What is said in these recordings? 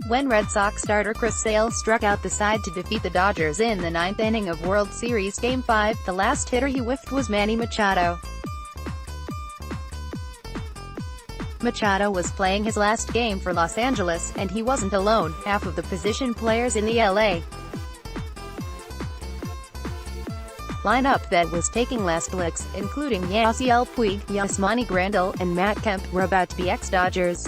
when Red Sox starter Chris Sale struck out the side to defeat the Dodgers in the ninth inning of World Series Game 5, the last hitter he whiffed was Manny Machado. Machado was playing his last game for Los Angeles, and he wasn't alone. Half of the position players in the LA lineup that was taking last licks, including Yasiel Puig, Yasmani Grandal, and Matt Kemp, were about to be ex-Dodgers.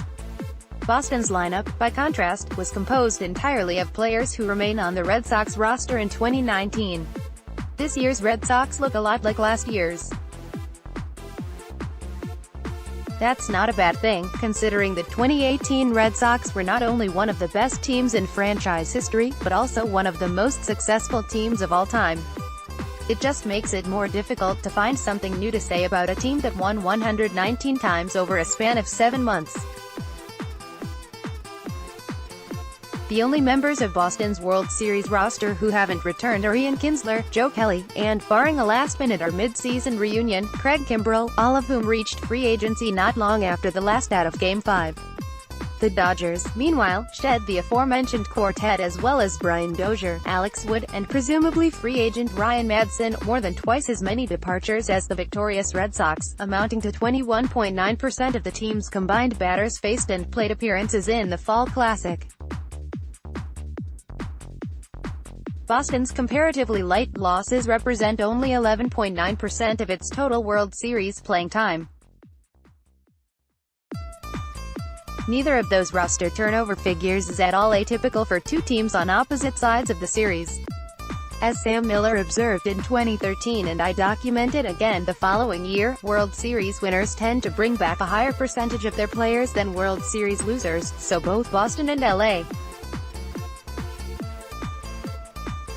Boston's lineup, by contrast, was composed entirely of players who remain on the Red Sox roster in 2019. This year's Red Sox look a lot like last year's. That's not a bad thing, considering the 2018 Red Sox were not only one of the best teams in franchise history, but also one of the most successful teams of all time. It just makes it more difficult to find something new to say about a team that won 119 times over a span of 7 months. The only members of Boston's World Series roster who haven't returned are Ian Kinsler, Joe Kelly, and, barring a last-minute or mid-season reunion, Craig Kimbrell, all of whom reached free agency not long after the last out of Game 5. The Dodgers, meanwhile, shed the aforementioned quartet as well as Brian Dozier, Alex Wood, and presumably free agent Ryan Madson, more than twice as many departures as the victorious Red Sox, amounting to 21.9% of the team's combined batters faced and plate appearances in the Fall Classic. Boston's comparatively light losses represent only 11.9% of its total World Series playing time. Neither of those roster turnover figures is at all atypical for two teams on opposite sides of the series. As Sam Miller observed in 2013 and I documented again the following year, World Series winners tend to bring back a higher percentage of their players than World Series losers, so both Boston and LA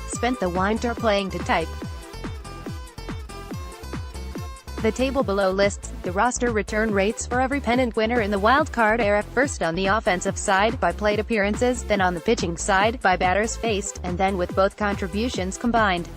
spent the winter playing to type. The table below lists the roster return rates for every pennant winner in the wild-card era, first on the offensive side, by plate appearances, then on the pitching side, by batters faced, and then with both contributions combined.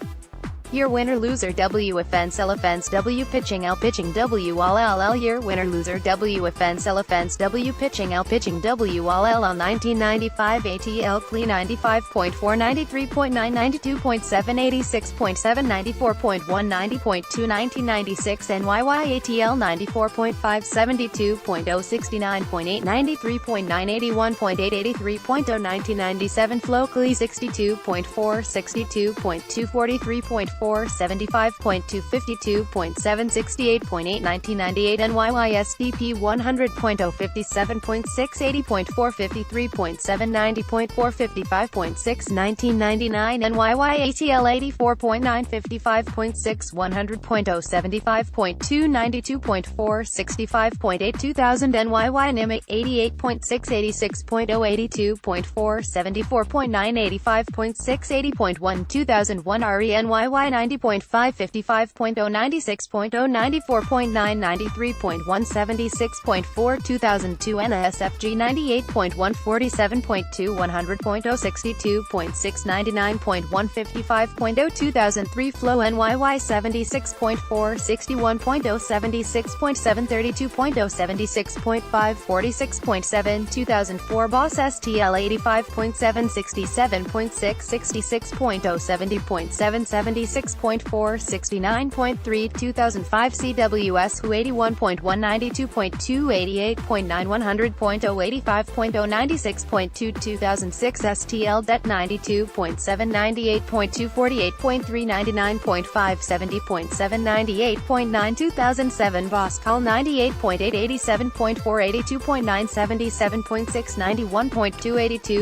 Year winner loser W offense L offense W pitching L pitching W all L year winner loser W offense L offense W pitching L pitching W all L on 1995 ATL CLE 95.4 93.9 92.7 86.7 94.1 90.2 1996 NYY ATL 94.5 72.0 69.8 93.9 81.8 83.0 1997 Flow CLE 62.4 62.2 43.4 75.2 52.7 68.8 1998 NYYSDP 100.0 57.6 80.4 53.7 90.4 55.6 1999 NYYATL 84.9 55.6 100.0 75.2 92.4 65.8 2000 NYY NIM 88.6 86.0 82.4 74.9 85.6 80.1 2001 RENYY 90.5 55.0 96.0 94.9 93.1 76.4 2002 NSFG 98.1 47.2 100.0 62.6 99.1 55.0 2003 Flow NYY 76.4 61.0 76.7 32.0 76.5 46.7 2004 Boss STL 85.7 67.6 66.0 70.7 76.4 69.3 2005 CWS WHO 81.1 92.2 88.9 100.0 85.0 96.2 2006 STL Det 92.7 98.2 48.3 99.5 70.7 98.9 2007 Boss Call 98.8 87.4 82.9 77.6 91.2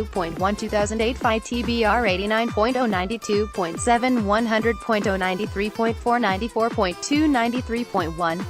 82.1 2008 Phi TBR 89.0 92.7 100.0 93.4 94.2 93.1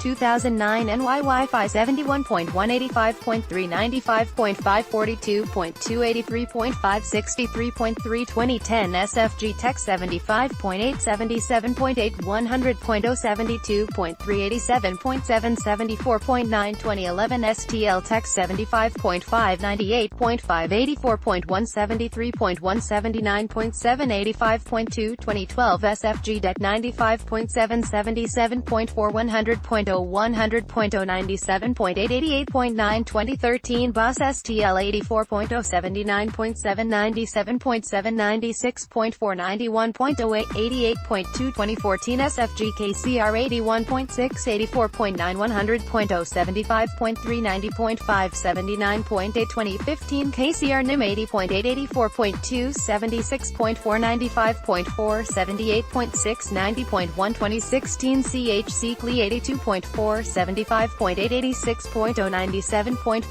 2009 NY Wi-Fi 71.1 85.3 95.5 42.2 83.5 63.3 2010 SFG Tech 75.8 77.8 100.0 72.3 87.7 74.9 2011 STL Tech 75.5 98.5 84.1 73.1 79.7 85.2 2012 SFG Det 95.7 77.4 100.0 100.097.888.9 2013 Boss STL 84.079.797.796.491.08 88.2 2014 SFG KCR 81.6 84.9 100.075.3 90.5 79.8 2015 KCR NIM 80.8 84.2 76.4 95.4 78.6 90.1 2016 CHC CLE 82.4 75.8 86.0 97.4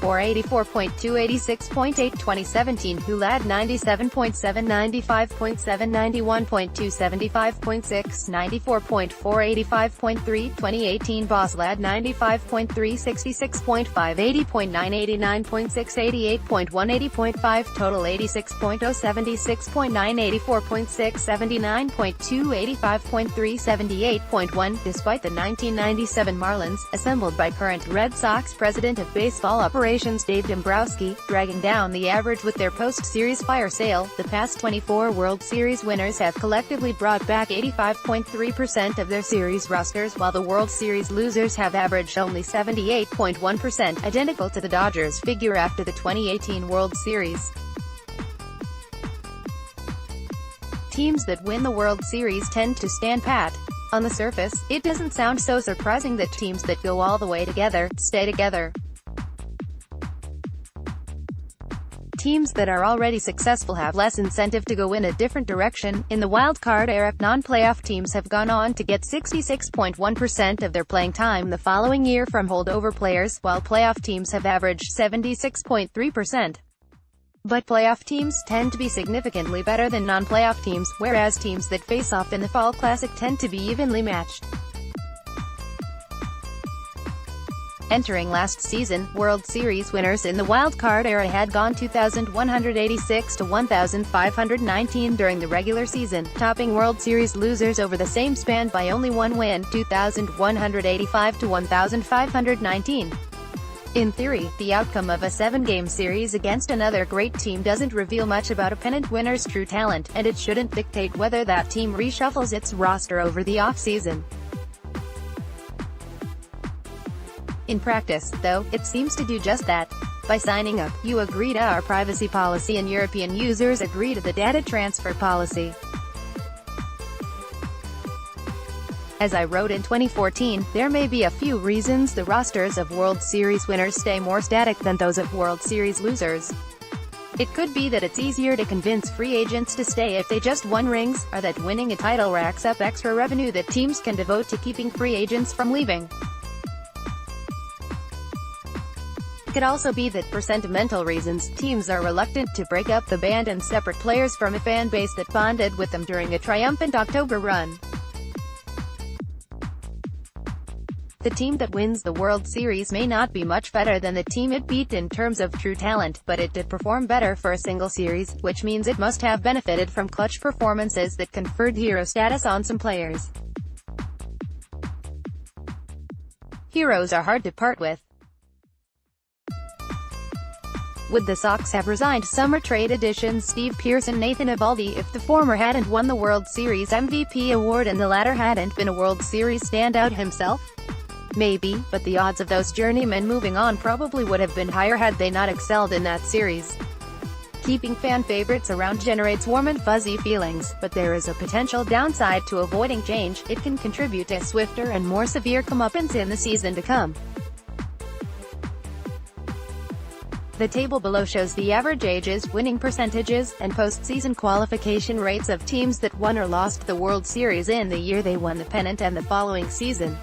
84.2 86.8 2017 HULAD 97.7 95.7 91.2 75.6 94.4 85.3 2018 BOSLAD 95.3 66.5 80.9 89.6 88.1 80.5 total 86.0 76.9 84.6 79.2 85.3 78.1 Despite the 1997 Marlins, assembled by current Red Sox president of baseball operations Dave Dombrowski, dragging down the average with their post-series fire sale, the past 24 World Series winners have collectively brought back 85.3% of their series rosters, while the World Series losers have averaged only 78.1%, identical to the Dodgers' figure after the 2018 World Series. Teams that win the World Series tend to stand pat. On the surface, it doesn't sound so surprising that teams that go all the way together, stay together. Teams that are already successful have less incentive to go in a different direction. In the wild-card era, non-playoff teams have gone on to get 66.1% of their playing time the following year from holdover players, while playoff teams have averaged 76.3%. But playoff teams tend to be significantly better than non-playoff teams, whereas teams that face off in the Fall Classic tend to be evenly matched. Entering last season, World Series winners in the wild-card era had gone 2,186 to 1,519 during the regular season, topping World Series losers over the same span by only one win, 2,185 to 1,519. In theory, the outcome of a 7-game series against another great team doesn't reveal much about a pennant winner's true talent, and it shouldn't dictate whether that team reshuffles its roster over the offseason. In practice, though, it seems to do just that. By signing up, you agree to our privacy policy and European users agree to the data transfer policy. As I wrote in 2014, there may be a few reasons the rosters of World Series winners stay more static than those of World Series losers. It could be that it's easier to convince free agents to stay if they just won rings, or that winning a title racks up extra revenue that teams can devote to keeping free agents from leaving. It could also be that for sentimental reasons, teams are reluctant to break up the band and separate players from a fan base that bonded with them during a triumphant October run. The team that wins the World Series may not be much better than the team it beat in terms of true talent, but it did perform better for a single series, which means it must have benefited from clutch performances that conferred hero status on some players. Heroes are hard to part with. Would the Sox have resigned summer trade additions Steve Pearce and Nathan Eovaldi if the former hadn't won the World Series MVP award and the latter hadn't been a World Series standout himself? Maybe, but the odds of those journeymen moving on probably would have been higher had they not excelled in that series. Keeping fan favorites around generates warm and fuzzy feelings, but there is a potential downside to avoiding change. It can contribute to a swifter and more severe comeuppance in the season to come. The table below shows the average ages, winning percentages, and postseason qualification rates of teams that won or lost the World Series in the year they won the pennant and the following season.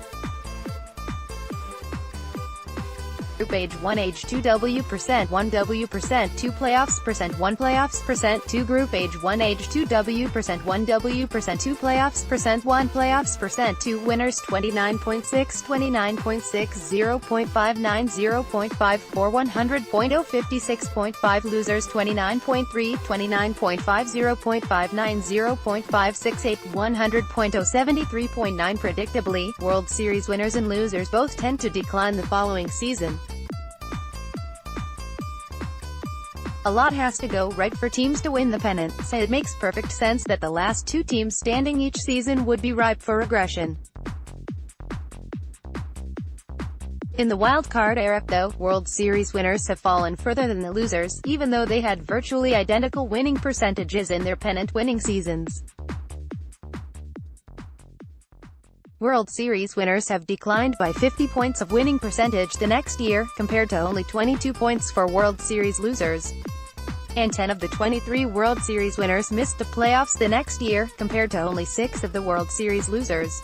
Group age 1 age 2 W% 1 W% 2 playoffs% 1 playoffs% 2 Group age 1 age 2 W% 1 W% 2 playoffs% 1 playoffs% 2 Winners 29.6 29.6 0.59 0.54 100.0 56.5 Losers 29.3 29.5 0.59 0.568 100.0 73.9 Predictably, World Series winners and losers both tend to decline the following season. A lot has to go right for teams to win the pennant, so it makes perfect sense that the last two teams standing each season would be ripe for regression. In the wild-card era, though, World Series winners have fallen further than the losers, even though they had virtually identical winning percentages in their pennant-winning seasons. World Series winners have declined by 50 points of winning percentage the next year, compared to only 22 points for World Series losers. And 10 of the 23 World Series winners missed the playoffs the next year, compared to only 6 of the World Series losers.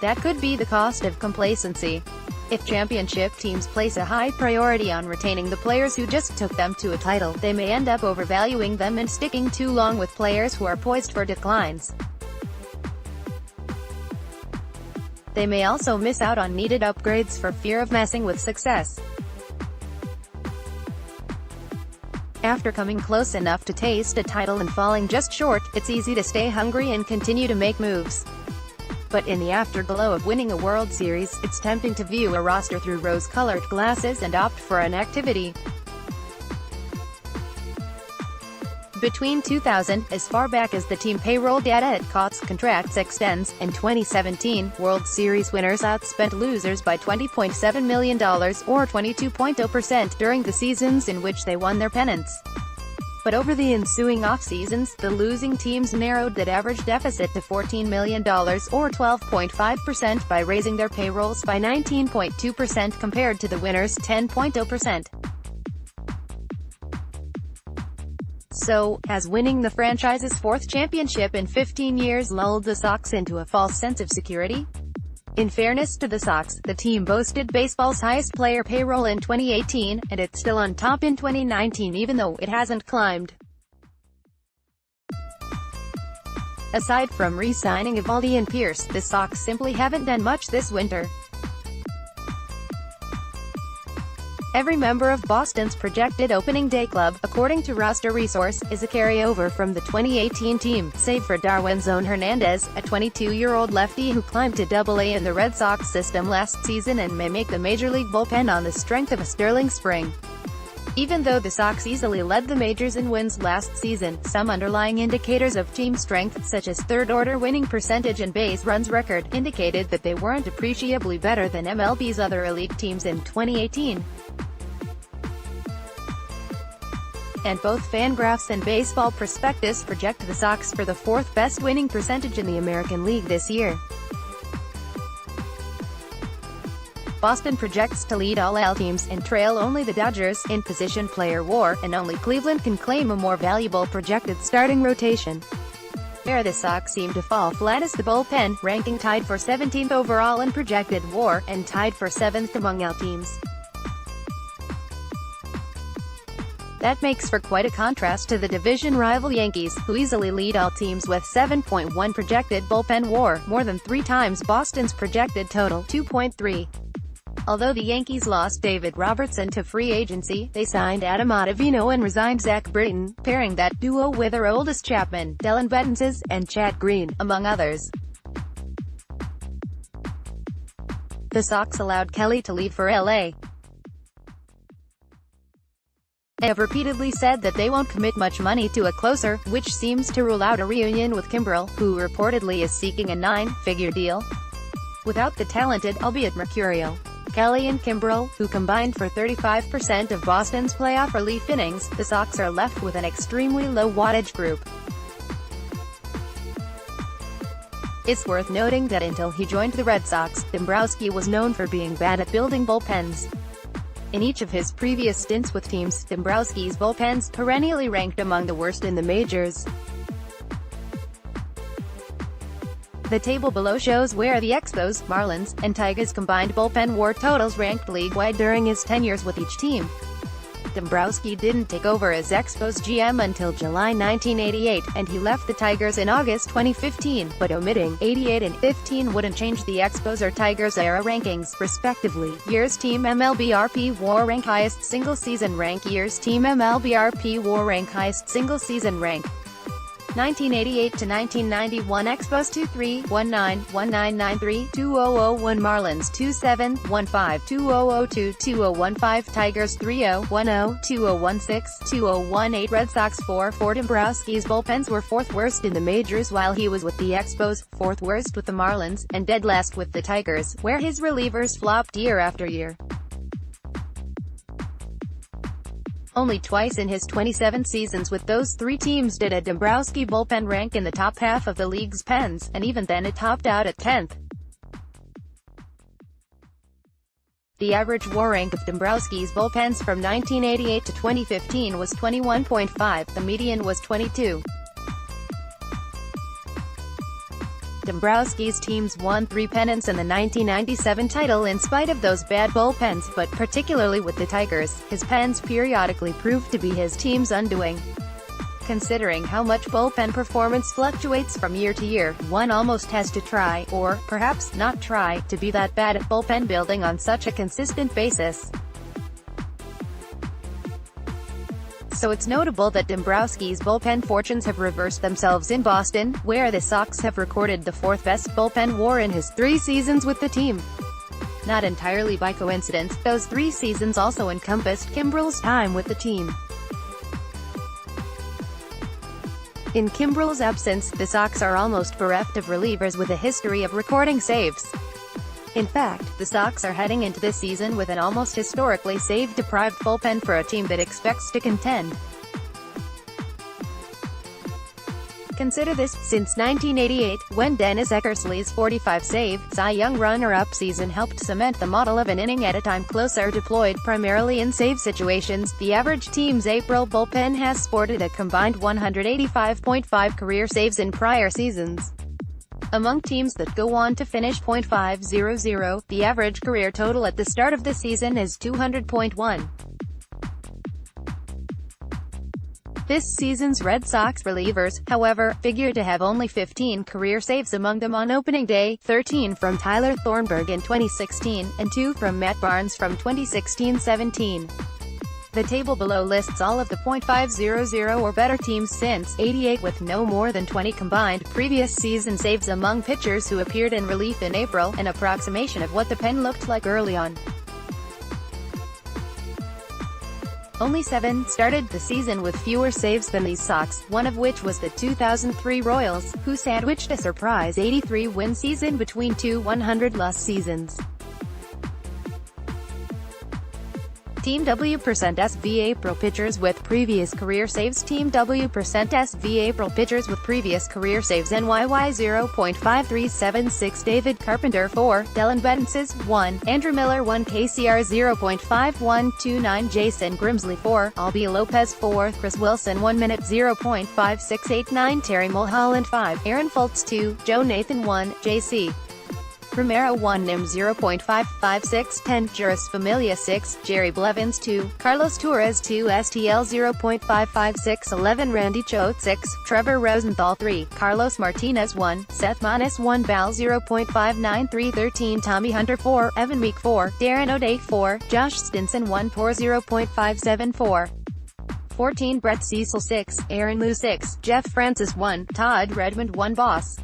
That could be the cost of complacency. If championship teams place a high priority on retaining the players who just took them to a title, they may end up overvaluing them and sticking too long with players who are poised for declines. They may also miss out on needed upgrades for fear of messing with success. After coming close enough to taste a title and falling just short, it's easy to stay hungry and continue to make moves. But in the afterglow of winning a World Series, it's tempting to view a roster through rose-colored glasses and opt for inactivity. Between 2000, as far back as the team payroll data at Cots contracts extends, and 2017, World Series winners outspent losers by $20.7 million, or 22.0%, during the seasons in which they won their pennants. But over the ensuing off-seasons, the losing teams narrowed that average deficit to $14 million, or 12.5%, by raising their payrolls by 19.2% compared to the winners' 10.0%. So, has winning the franchise's fourth championship in 15 years lulled the Sox into a false sense of security? In fairness to the Sox, the team boasted baseball's highest player payroll in 2018, and it's still on top in 2019 even though it hasn't climbed. Aside from re-signing Eovaldi and Pierce, the Sox simply haven't done much this winter. Every member of Boston's projected opening day club, according to Roster Resource, is a carryover from the 2018 team, save for Darwinzon Hernandez, a 22-year-old lefty who climbed to Double-A in the Red Sox system last season and may make the Major League bullpen on the strength of a sterling spring. Even though the Sox easily led the majors in wins last season, some underlying indicators of team strength, such as third-order winning percentage and base runs record, indicated that they weren't appreciably better than MLB's other elite teams in 2018. And both Fangraphs and Baseball Prospectus project the Sox for the fourth best winning percentage in the American League this year. Boston projects to lead all AL teams, and trail only the Dodgers, in position player WAR, and only Cleveland can claim a more valuable projected starting rotation. Where the Sox seem to fall flat is the bullpen, ranking tied for 17th overall in projected WAR, and tied for 7th among AL teams. That makes for quite a contrast to the division rival Yankees, who easily lead all teams with 7.1 projected bullpen WAR, more than 3 times Boston's projected total, 2.3. Although the Yankees lost David Robertson to free agency, they signed Adam Ottavino and resigned Zach Britton, pairing that duo with Aroldis Chapman, Dellin Betances, and Chad Green, among others. The Sox allowed Kelly to leave for LA. They have repeatedly said that they won't commit much money to a closer, which seems to rule out a reunion with Kimbrel, who reportedly is seeking a 9-figure deal. Without the talented, albeit mercurial, Kelly and Kimbrel, who combined for 35% of Boston's playoff relief innings, the Sox are left with an extremely low-wattage group. It's worth noting that until he joined the Red Sox, Dombrowski was known for being bad at building bullpens. In each of his previous stints with teams, Dombrowski's bullpens perennially ranked among the worst in the majors. The table below shows where the Expos, Marlins, and Tigers combined bullpen WAR totals ranked league-wide during his tenures with each team. Dombrowski didn't take over as Expos GM until July 1988, and he left the Tigers in August 2015, but omitting 88 and 15 wouldn't change the Expos or Tigers era rankings, respectively. Years Team MLB-RP WAR rank highest single-season rank. Years Team MLB-RP WAR rank highest single-season rank. 1988 to 1991 Expos 23-19-1993, 2001 Marlins 27-15, 2002, 2015 Tigers 3-0-10, 2016, 2018 Red Sox 4-4. Dombrowski's bullpens were fourth worst in the majors while he was with the Expos, fourth worst with the Marlins, and dead last with the Tigers, where his relievers flopped year after year. Only twice in his 27 seasons with those three teams did a Dombrowski bullpen rank in the top half of the league's pens, and even then it topped out at 10th. The average WAR rank of Dombrowski's bullpens from 1988 to 2015 was 21.5, the median was 22. Dombrowski's teams won 3 pennants and the 1997 title in spite of those bad bullpens, but particularly with the Tigers, his pens periodically proved to be his team's undoing. Considering how much bullpen performance fluctuates from year to year, one almost has to try, or perhaps not try, to be that bad at bullpen building on such a consistent basis. So it's notable that Dombrowski's bullpen fortunes have reversed themselves in Boston, where the Sox have recorded the fourth-best bullpen WAR in his 3 seasons with the team. Not entirely by coincidence, those 3 seasons also encompassed Kimbrel's time with the team. In Kimbrel's absence, the Sox are almost bereft of relievers with a history of recording saves. In fact, the Sox are heading into this season with an almost historically save-deprived bullpen for a team that expects to contend. Consider this: since 1988, when Dennis Eckersley's 45-save, Cy Young runner-up season helped cement the model of an inning-at-a-time closer deployed primarily in save situations, the average team's April bullpen has sported a combined 185.5 career saves in prior seasons. Among teams that go on to finish .500, the average career total at the start of the season is 200.1. This season's Red Sox relievers, however, figure to have only 15 career saves among them on opening day, 13 from Tyler Thornburg in 2016, and 2 from Matt Barnes from 2016-17. The table below lists all of the .500 or better teams since '88 with no more than 20 combined previous season saves among pitchers who appeared in relief in April, an approximation of what the pen looked like early on. Only 7 started the season with fewer saves than these Sox, one of which was the 2003 Royals, who sandwiched a surprise 83-win season between 2 100-loss seasons. Team W %SV April pitchers with previous career saves. Team W %SV April pitchers with previous career saves. NYY 0.5376 David Carpenter 4, Dylan Betances 1, Andrew Miller 1, KCR 0.5129 Jason Grimsley 4, Albie Lopez 4, Chris Wilson 1 minute 0.5689 Terry Mulholland 5, Aaron Foltz 2, Joe Nathan 1, J.C. Romero 1 Nim 0.55610, Juris Familia 6, Jerry Blevins 2, Carlos Torres 2, STL 0.55611, Randy Choate 6, Trevor Rosenthal 3, Carlos Martinez 1, Seth Manis 1, Bal 0.59313, Tommy Hunter 4, Evan Meek 4, Darren O'Day 4, Josh Stinson 1, Poor 0.574. 14 Brett Cecil 6, Aaron Lou 6, Jeff Francis 1, Todd Redmond 1 Boss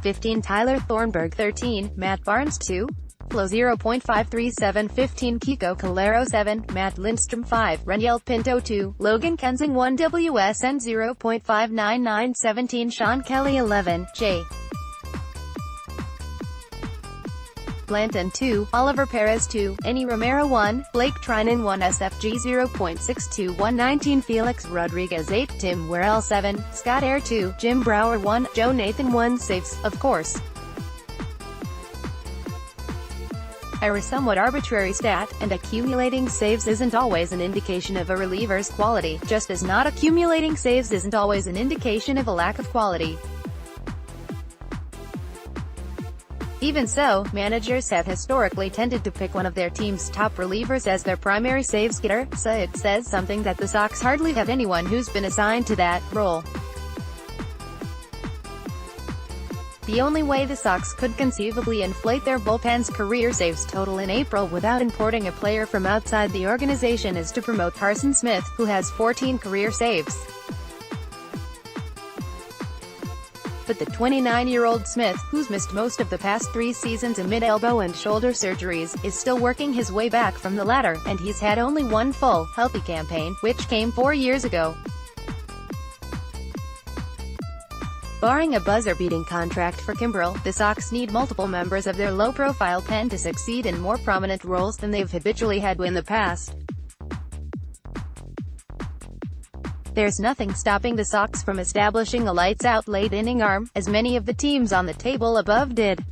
15 Tyler Thornburg 13, Matt Barnes 2, Flo 0.537 15 Kiko Calero 7, Matt Lindstrom 5, Reniel Pinto 2, Logan Kensing 1 WSN 0.599 17 Sean Kelly 11, J. Blanton 2, Oliver Perez 2, Enny Romero 1, Blake Trinan 1 SFG 0.621 19 Felix Rodriguez 8, Tim Worrell 7, Scott Air 2, Jim Brower 1, Joe Nathan 1 saves, of course. A somewhat arbitrary stat, and accumulating saves isn't always an indication of a reliever's quality, just as not accumulating saves isn't always an indication of a lack of quality. Even so, managers have historically tended to pick one of their team's top relievers as their primary saves getter, so it says something that the Sox hardly have anyone who's been assigned to that role. The only way the Sox could conceivably inflate their bullpen's career saves total in April without importing a player from outside the organization is to promote Carson Smith, who has 14 career saves. But the 29-year-old Smith, who's missed most of the past 3 seasons amid elbow and shoulder surgeries, is still working his way back from the latter, and he's had only one full, healthy campaign, which came 4 years ago. Barring a buzzer-beating contract for Kimbrel, the Sox need multiple members of their low-profile pen to succeed in more prominent roles than they've habitually had in the past. There's nothing stopping the Sox from establishing a lights-out late-inning arm, as many of the teams on the table above did.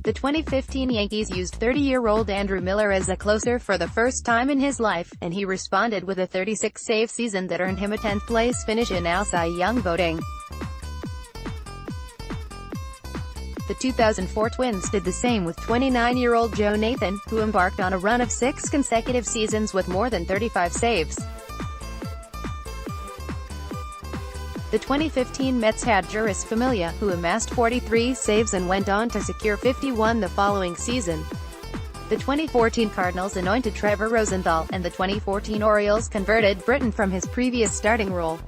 The 2015 Yankees used 30-year-old Andrew Miller as a closer for the first time in his life, and he responded with a 36-save season that earned him a 10th-place finish in AL Cy Young voting. The 2004 Twins did the same with 29-year-old Joe Nathan, who embarked on a run of 6 consecutive seasons with more than 35 saves. The 2015 Mets had Juris Familia, who amassed 43 saves and went on to secure 51 the following season. The 2014 Cardinals anointed Trevor Rosenthal, and the 2014 Orioles converted Britton from his previous starting role.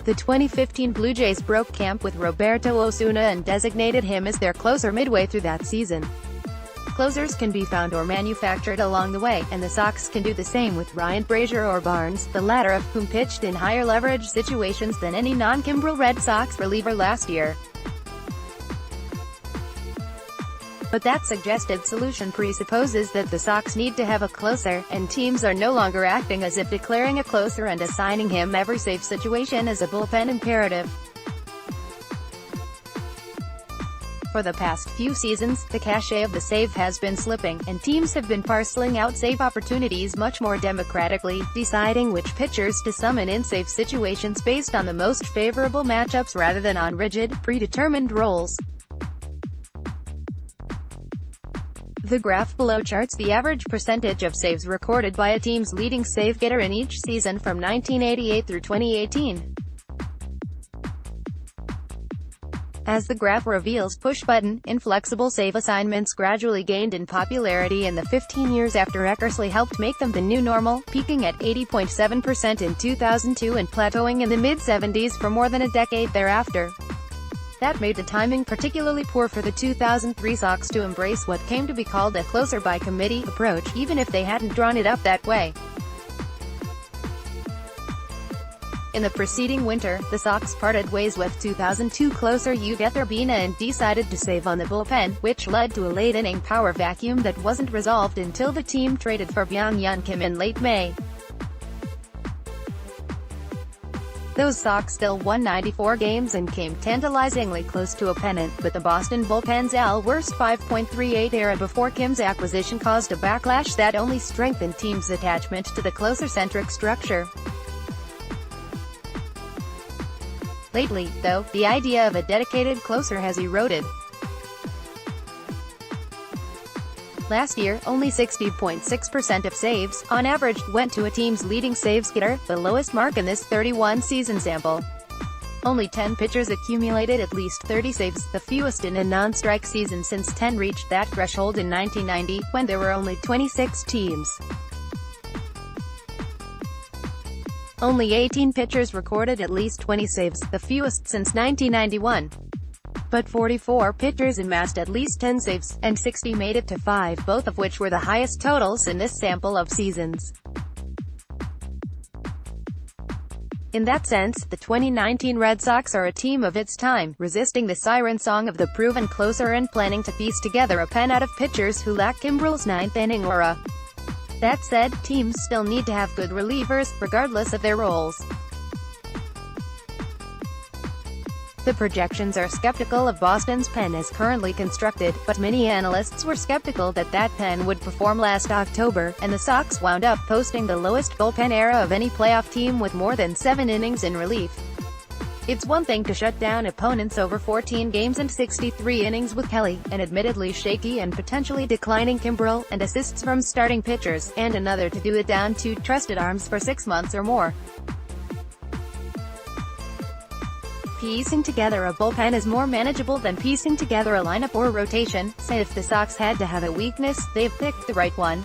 The 2015 Blue Jays broke camp with Roberto Osuna and designated him as their closer midway through that season. Closers can be found or manufactured along the way, and the Sox can do the same with Ryan Brazier or Barnes, the latter of whom pitched in higher leverage situations than any non-Kimbrel Red Sox reliever last year. But that suggested solution presupposes that the Sox need to have a closer, and teams are no longer acting as if declaring a closer and assigning him every save situation is a bullpen imperative. For the past few seasons, the cachet of the save has been slipping, and teams have been parceling out save opportunities much more democratically, deciding which pitchers to summon in save situations based on the most favorable matchups rather than on rigid, predetermined roles. The graph below charts the average percentage of saves recorded by a team's leading save getter in each season from 1988 through 2018. As the graph reveals, push-button, inflexible save assignments gradually gained in popularity in the 15 years after Eckersley helped make them the new normal, peaking at 80.7% in 2002 and plateauing in the mid-70s for more than a decade thereafter. That made the timing particularly poor for the 2003 Sox to embrace what came to be called a closer-by-committee approach, even if they hadn't drawn it up that way. In the preceding winter, the Sox parted ways with 2002 closer Yasiel Puig and decided to save on the bullpen, which led to a late-inning power vacuum that wasn't resolved until the team traded for Byung-Hyun Kim in late May. Those Sox still won 94 games and came tantalizingly close to a pennant, but the Boston bullpen's worst 5.38 era before Kim's acquisition caused a backlash that only strengthened teams' attachment to the closer-centric structure. Lately, though, the idea of a dedicated closer has eroded. Last year, only 60.6% of saves, on average, went to a team's leading saves getter, the lowest mark in this 31-season sample. Only 10 pitchers accumulated at least 30 saves, the fewest in a non-strike season since 10 reached that threshold in 1990, when there were only 26 teams. Only 18 pitchers recorded at least 20 saves, the fewest since 1991. But 44 pitchers amassed at least 10 saves, and 60 made it to 5, both of which were the highest totals in this sample of seasons. In that sense, the 2019 Red Sox are a team of its time, resisting the siren song of the proven closer and planning to piece together a pen out of pitchers who lack Kimbrel's ninth-inning aura. That said, teams still need to have good relievers, regardless of their roles. The projections are skeptical of Boston's pen as currently constructed, but many analysts were skeptical that that pen would perform last October, and the Sox wound up posting the lowest bullpen era of any playoff team with more than 7 innings in relief. It's one thing to shut down opponents over 14 games and 63 innings with Kelly, an admittedly shaky and potentially declining Kimbrel, and assists from starting pitchers, and another to do it down to trusted arms for 6 months or more. Piecing together a bullpen is more manageable than piecing together a lineup or rotation, so if the Sox had to have a weakness, they've picked the right one.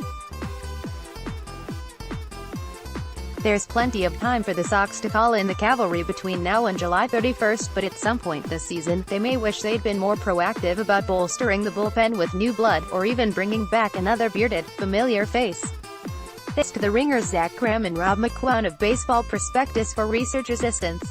There's plenty of time for the Sox to call in the cavalry between now and July 31st, but at some point this season, they may wish they'd been more proactive about bolstering the bullpen with new blood, or even bringing back another bearded, familiar face. Thanks to the Ringers Zach Graham and Rob McQuown of Baseball Prospectus for research assistance.